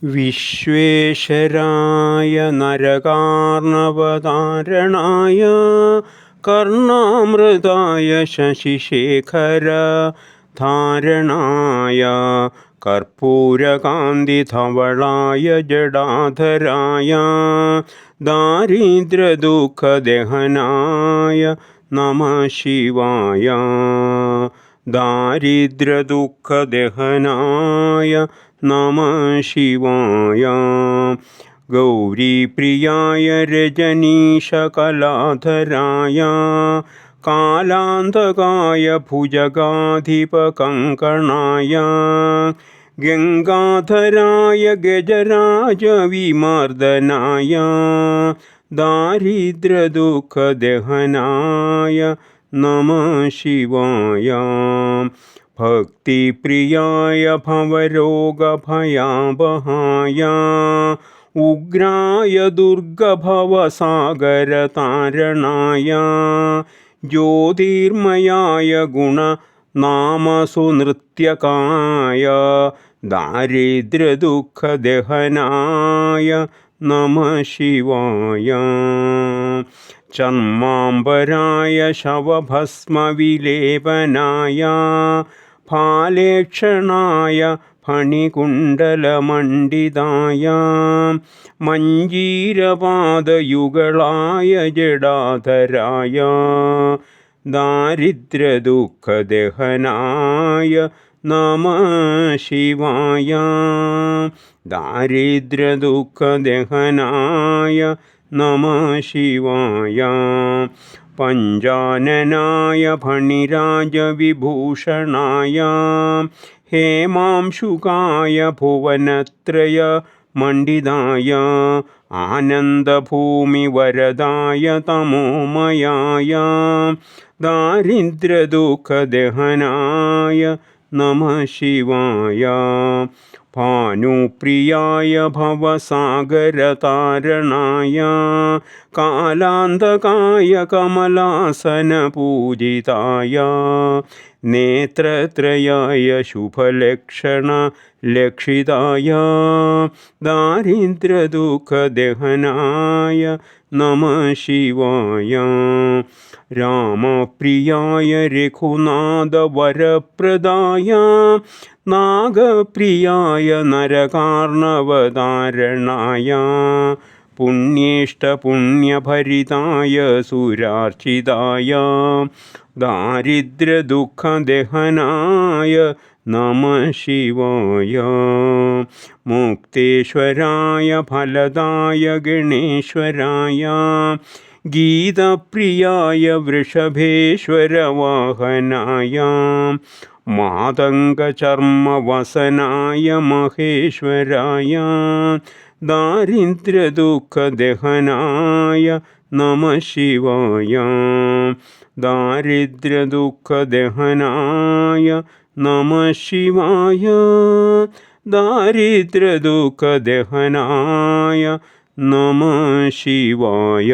വിശ്വേശ്വരായ നരകാർണവതാരണായ കർണാമൃതായ ശശിശേഖര ധാരണായ കർപ്പൂരകാന്തിധവളായ ജടാധരായ ദാരിദ്ര്യദുഃഖദഹനായ നമഃ ശിവായ. ദാരിദ്ര്യദുഃഖദഹനായ നമഃ ശിവായ. ഗൗരീപ്രിയായ രജനീശകലാധരായ കാലാന്തകായ ഭുജഗാധിപകങ്കണായ ഗംഗാധരായ ഗജരാജവിമർദനായ ദാരിദ്ര്യദുഃഖദഹനായ നമഃ ശിവായ. ഭക്തിപ്രിയായ ഭവരോഗഭയാവഹായ ഉഗ്രായ ദുർഗഭവസാഗരതാരണായ ജ്യോതിർമയായ ഗുണനാമസുനൃത്യകായ ദാരിദ്ര്യദുഃഖദഹനായ നമഃ ശിവായ. ചർമാംബരായ ശവഭസ്മവിലേപനായ ഫാലേക്ഷണായ ഫണികുണ്ടലമണ്ഡിതായ മഞ്ജീരപാദയുഗളായ ജടാധരായ ദാരിദ്ര്യദുഃഖദഹനായ നമഃ ശിവായ. ദാരിദ്ര്യദുഃഖദഹനായ നമഃ ശിവായ. പഞ്ചാനനായ ഫണിരാജവിഭൂഷണായ ഹേമാംശുകായ ഭുവനത്രയ മണ്ഡിതായ ആനന്ദഭൂമിവരദായ തമോമയായ ദാരിദ്ര്യദുഃഖദഹനായ നമഃ ശിവായ. ഭാനുപ്രിയായ ഭവസാഗരതാരണായ കാലാന്തകായ കമലാസനപൂജിതായ നേത്രത്രയായ ശുഭലക്ഷണലക്ഷിതായ ദാരിദ്ര്യദുഃഖദഹനായ നമഃ ശിവായ. രാമപ്രിയായ രഘുനാഥവരപ്രദായ നാഗപ്രിയായ നരകാർണവതാരണായ പുണ്യേഷ്ടപുണ്യഭരിതായ സുരാർച്ചിതായ ദാരിദ്ര്യദുഃഖദഹനായ നമഃ ശിവായ. മുക്തേശ്വരായ ഫലദായ ഗണേശ്വരായ ഗീതപ്രിയായ വൃഷഭേശ്വരവാഹനായ മാതംഗചർമ്മവസനായ മഹേശ്വരായ ദാരിദ്ര്യദുഃഖദഹനായ നമഃ ശിവായ. ദാരിദ്ര്യദുഃഖദഹനായ നമഃ ശിവായ. ദാരിദ്ര്യദുഃഖദഹനായ നമഃ ശിവായ.